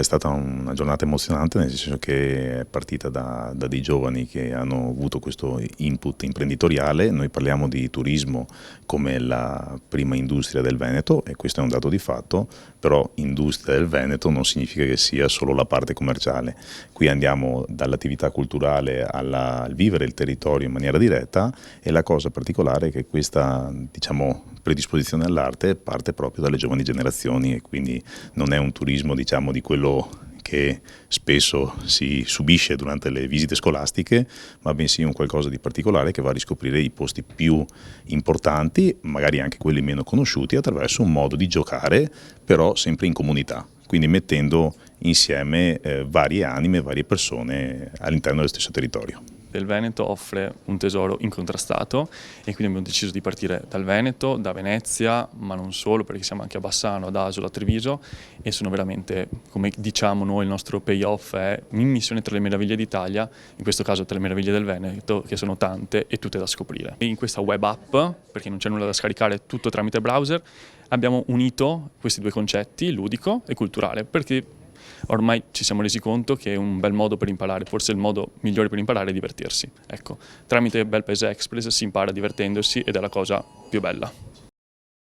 è stata una giornata emozionante, nel senso che è partita da dei giovani che hanno avuto questo input imprenditoriale. Noi parliamo di turismo come la prima industria del Veneto e questo è un dato di fatto, però industria del Veneto non significa che sia solo la parte commerciale. Qui andiamo dall'attività culturale al vivere il territorio in maniera diretta, e la cosa particolare è che questa, diciamo, predisposizione all'arte parte proprio dalle giovani generazioni, e quindi non è un turismo, diciamo, di quello che spesso si subisce durante le visite scolastiche, ma bensì un qualcosa di particolare che va a riscoprire i posti più importanti, magari anche quelli meno conosciuti, attraverso un modo di giocare, però sempre in comunità, quindi mettendo insieme varie anime, varie persone all'interno del stesso territorio. Il Veneto offre un tesoro incontrastato e quindi abbiamo deciso di partire dal Veneto, da Venezia, ma non solo, perché siamo anche a Bassano, ad Asolo, a Treviso, e sono veramente, come diciamo noi, il nostro payoff è un'immissione tra le meraviglie d'Italia, in questo caso tra le meraviglie del Veneto, che sono tante e tutte da scoprire. E in questa web app, perché non c'è nulla da scaricare, tutto tramite browser, abbiamo unito questi due concetti, ludico e culturale, perché ormai ci siamo resi conto che è un bel modo per imparare, forse il modo migliore per imparare è divertirsi. Ecco, tramite Bel Paese Express si impara divertendosi ed è la cosa più bella.